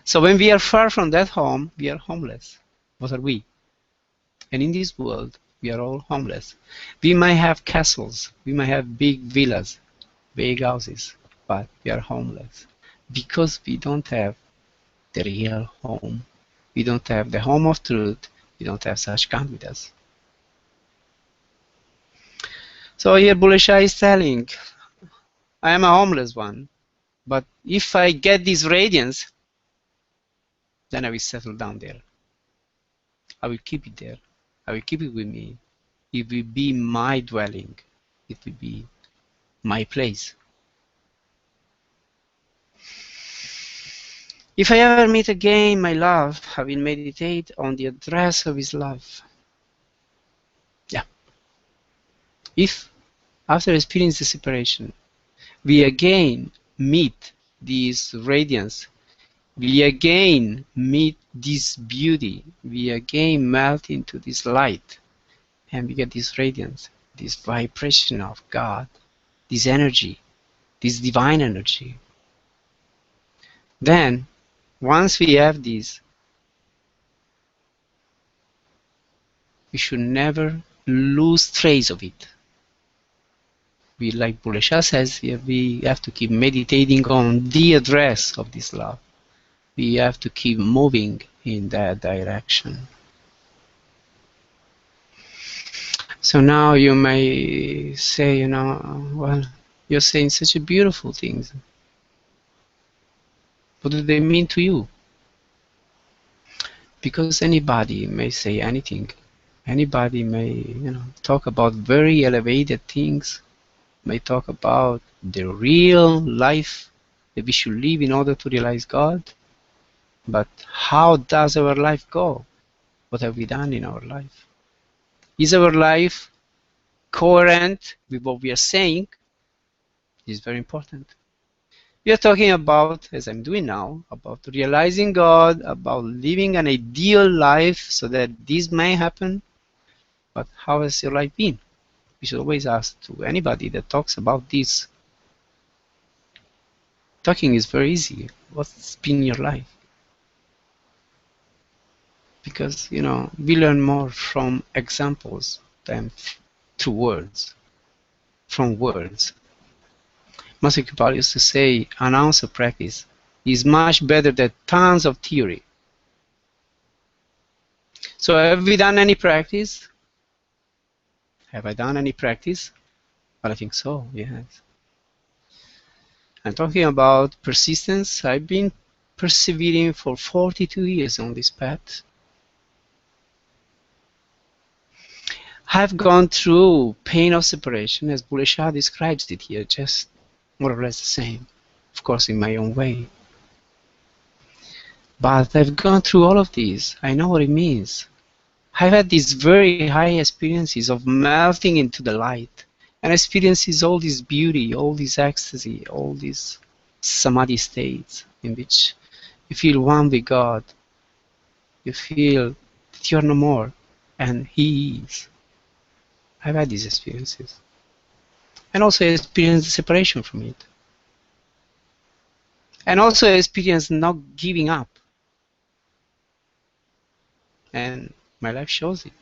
So when we are far from that home, we are homeless. What are we? And in this world, we are all homeless. We might have castles, we might have big villas, big houses, but we are homeless because we don't have the real home. We don't have the home of truth. We don't have Sachkhand with us. So here Bulleh Shah is telling, I am a homeless one, but if I get this radiance, then I will settle down there. I will keep it there. I will keep it with me. It will be my dwelling. It will be my place. If I ever meet again my love, I will meditate on the address of his love. Yeah. If, after experiencing the separation, we again meet this radiance, we again meet this beauty, we again melt into this light, and we get this radiance, this vibration of God, this energy, this divine energy. Then, once we have this, we should never lose trace of it. We, like Bulleh Shah says, we have to keep meditating on the address of this love. We have to keep moving in that direction. So now you may say, well, you're saying such a beautiful things. What do they mean to you? Because anybody may say anything. Anybody may, talk about very elevated things, may talk about the real life that we should live in order to realize God. But how does our life go? What have we done in our life? Is our life coherent with what we are saying? This is very important. We are talking about, as I'm doing now, about realizing God, about living an ideal life so that this may happen. But how has your life been? We should always ask to anybody that talks about this. Talking is very easy. What's been your life? Because, we learn more from examples than through words, from words. Master Kripa used to say, an ounce of practice is much better than tons of theory. So have we done any practice? Have I done any practice? Well, I think so, yes. I'm talking about persistence. I've been persevering for 42 years on this path. I've gone through pain of separation, as Bulleh Shah describes it here, just more or less the same, of course in my own way. But I've gone through all of these. I know what it means. I've had these very high experiences of melting into the light, and experiences all this beauty, all this ecstasy, all these samadhi states in which You feel one with God. You feel that you're no more, and He is. I've had these experiences. And also experienced the separation from it. And also experienced not giving up. And my life shows it.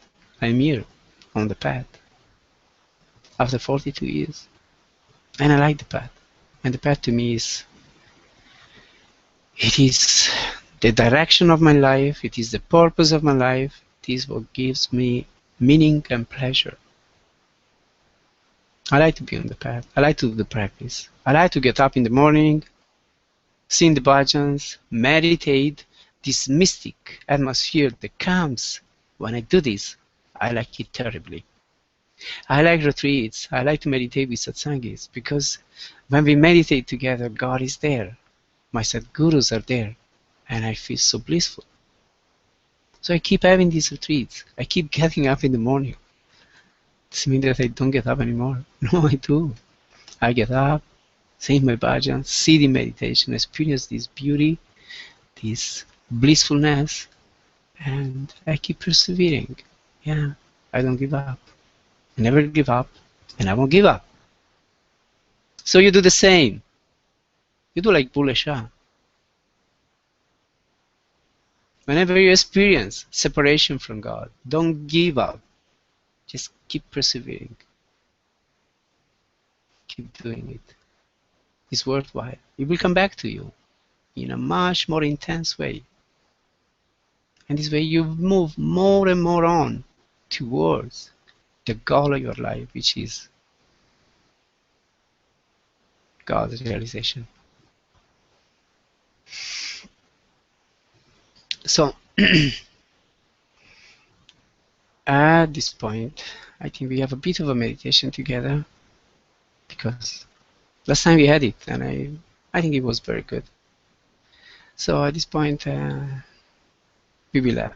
I'm here on the path after 42 years. And I like the path. And the path to me it is the direction of my life, it is the purpose of my life, it is what gives me meaning and pleasure. I like to be on the path. I like to do the practice. I like to get up in the morning, sing the bhajans, meditate, this mystic atmosphere that comes when I do this. I like it terribly. I like retreats. I like to meditate with satsangis because when we meditate together, God is there. My sadgurus are there, and I feel so blissful. So I keep having these retreats. I keep getting up in the morning. Does it mean that I don't get up anymore? No, I do. I get up, sing my bhajans, sit in meditation, experience this beauty, this blissfulness, and I keep persevering. Yeah, I don't give up. I never give up, and I won't give up. So you do the same. You do like Bulleh Shah. Whenever you experience separation from God, don't give up. Just keep persevering. Keep doing it. It's worthwhile. It will come back to you in a much more intense way. And this way you move more and more on towards the goal of your life, which is God's realization. So, at this point, I think we have a bit of a meditation together because last time we had it and I think it was very good. So at this point, we will have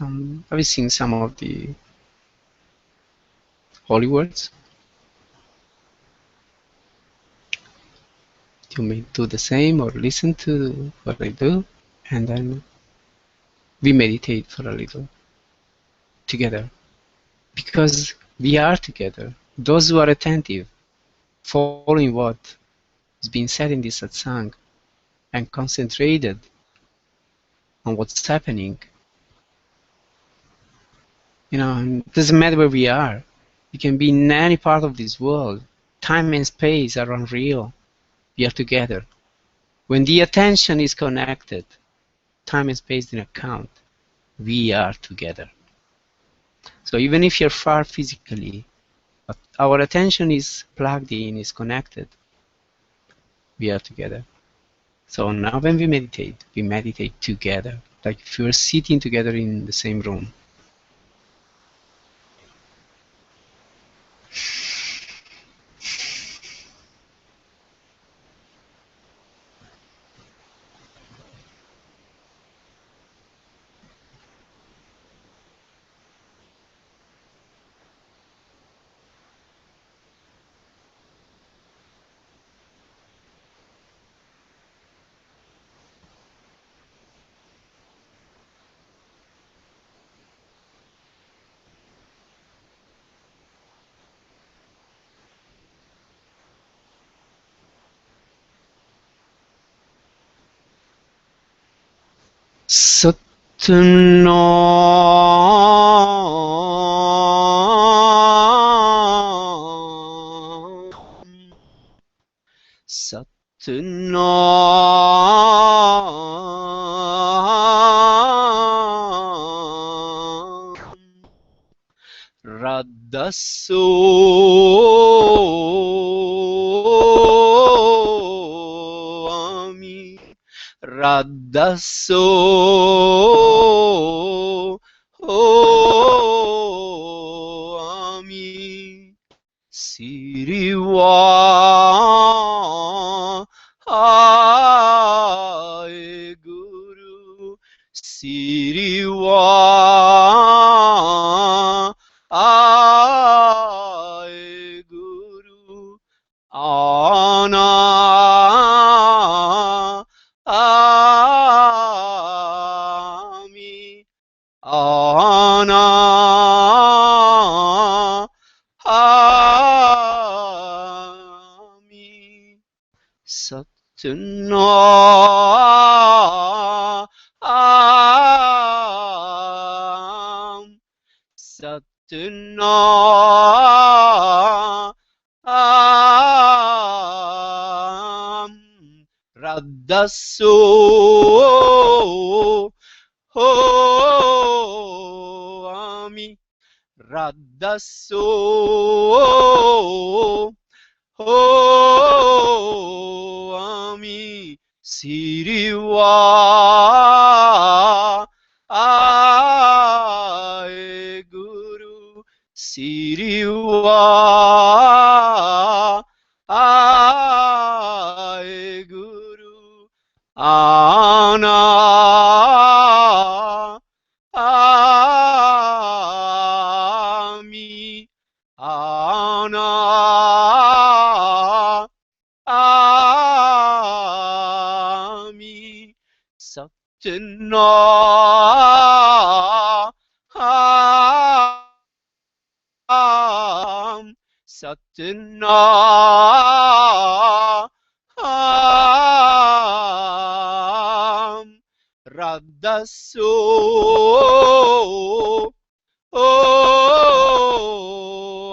I will sing some of the holy words. You may do the same or listen to what I do, and then we meditate for a little together. Because we are together. Those who are attentive, following what is being said in this satsang, and concentrated on what's happening, it doesn't matter where we are. We can be in any part of this world. Time and space are unreal. We are together. When the attention is connected, time and space do not count. We are together. So even if you're far physically, but our attention is plugged in, is connected, we are together. So now when we meditate together, like if we were sitting together in the same room. Satnam Radhaso Ami Radhaso Ami Sirio Ji Guru Sirio Ji Guru Ana Ana Ami Satnam Satnam Raddaso Ho Ami Raddaso Ho Ami Siriwa Ae Guru Siriwa Ae Guru Ana Ami Ana Ami Satna Satna Raddaso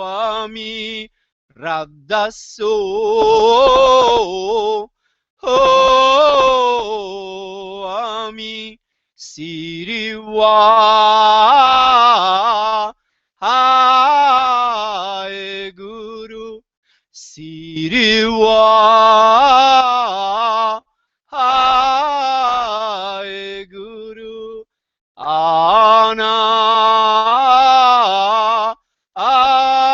Ami Raddaso Ami Siriwa Ae Guru Siriwa Ae Guru Ana Ami. 。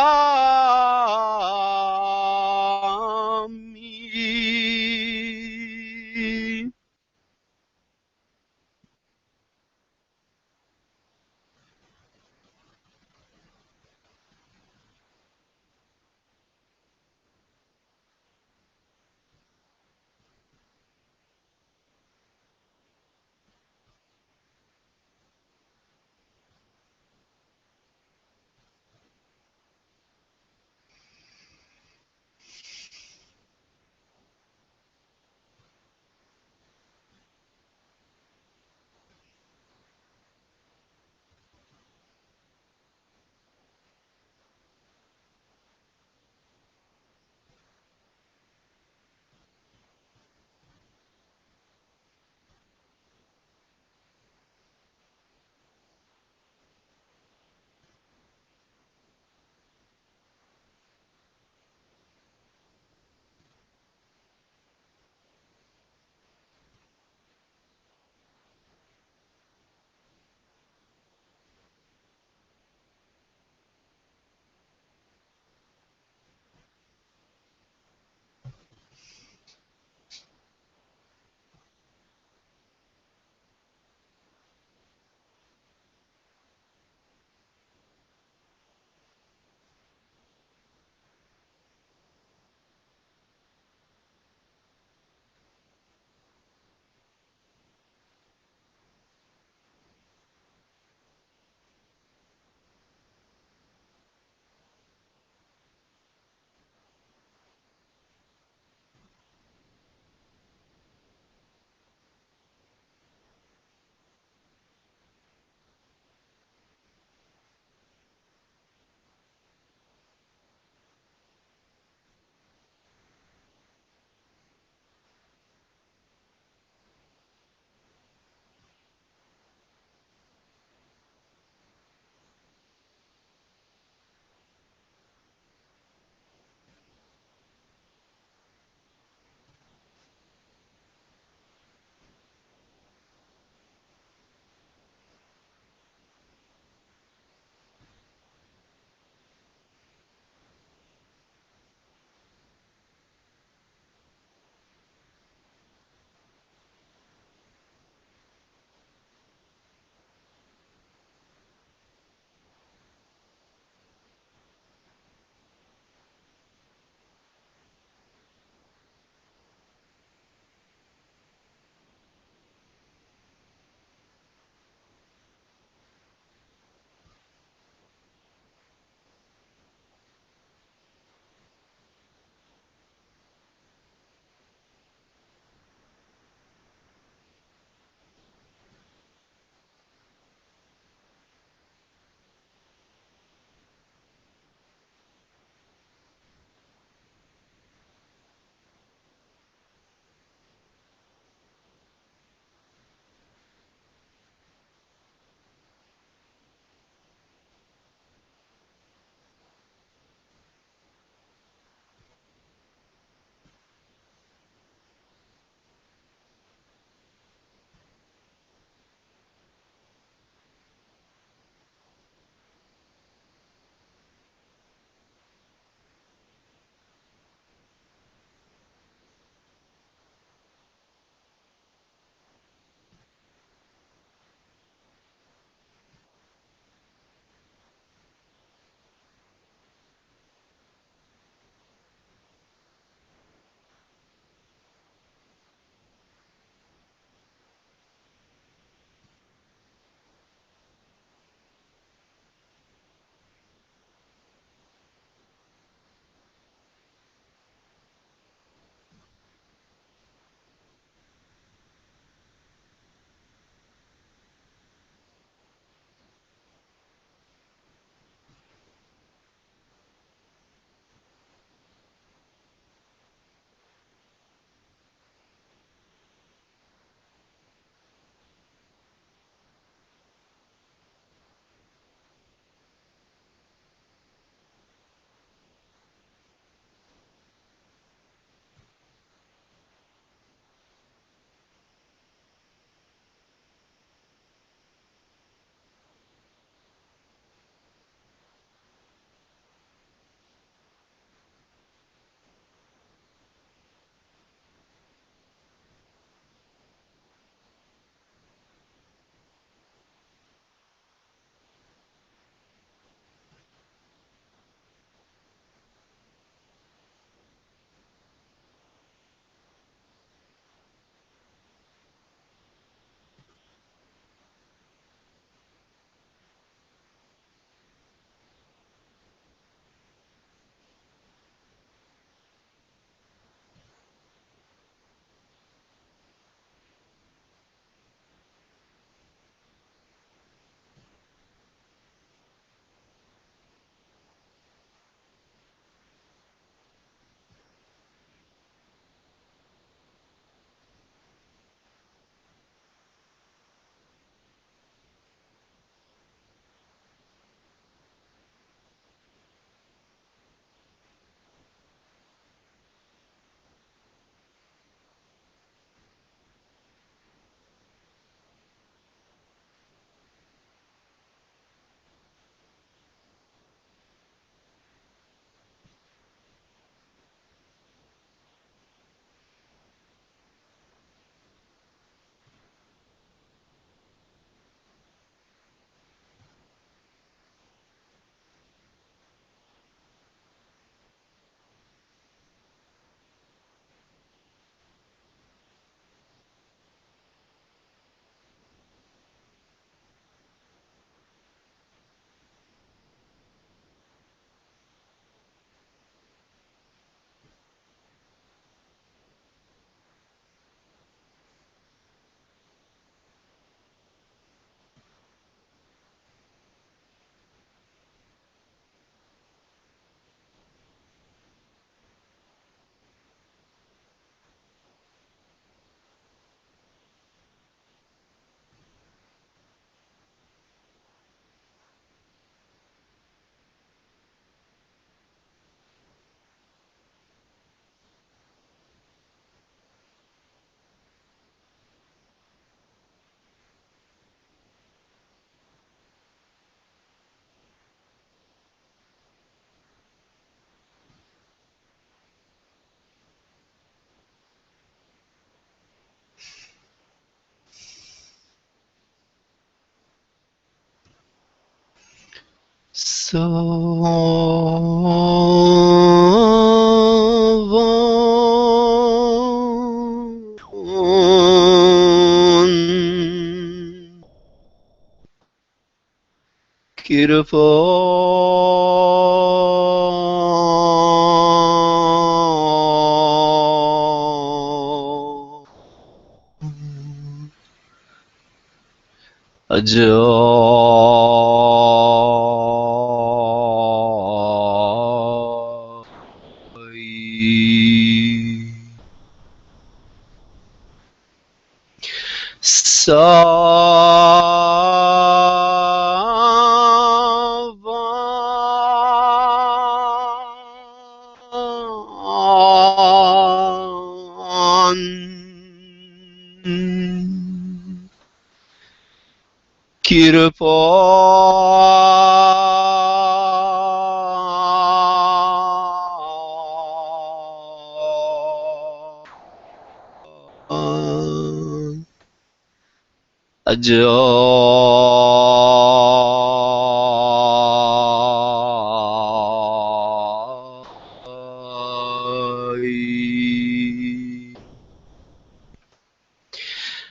Kirpa Ajay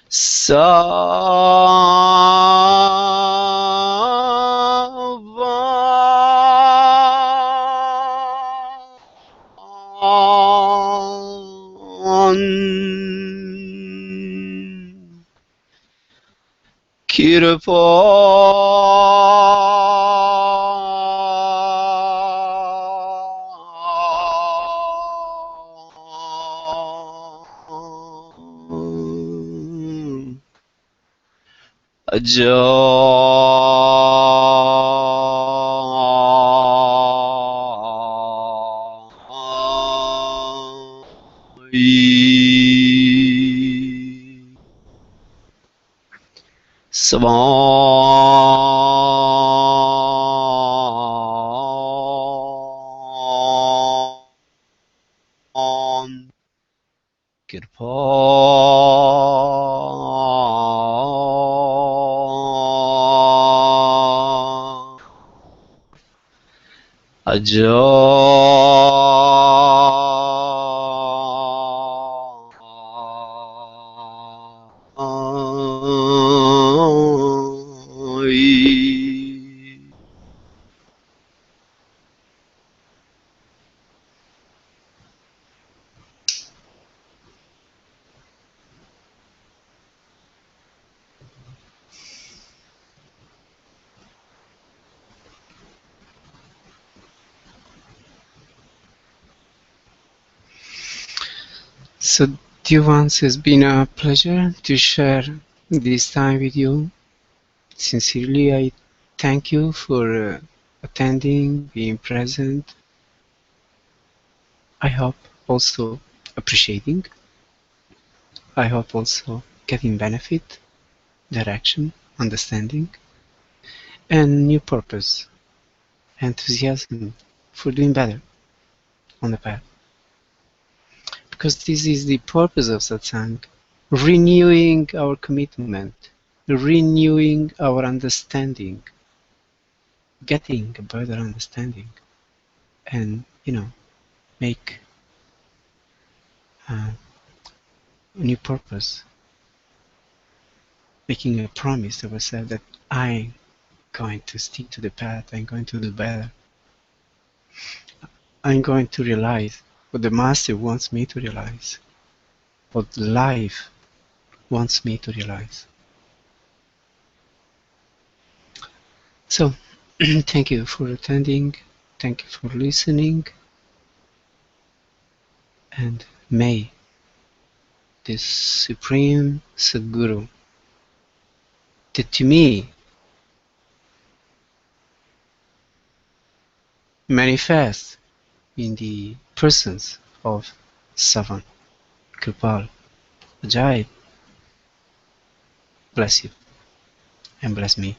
Savan Kirpa Ajay Savan Kirpa Ajay Swan Kirpa Ajay So, dear ones, it's been a pleasure to share this time with you. Sincerely, I thank you for attending, being present. I hope also appreciating. I hope also getting benefit, direction, understanding, and new purpose, enthusiasm for doing better on the path. Because this is the purpose of Satsang, renewing our commitment, renewing our understanding, getting a better understanding, and make a new purpose, making a promise to ourselves that I'm going to stick to the path, I'm going to do better, I'm going to realize what the Master wants me to realize, what life wants me to realize. So, thank you for attending, thank you for listening, and may this Supreme Sadguru, that to me manifests in the presence of Savan, Kripal, Ajay, bless you and bless me.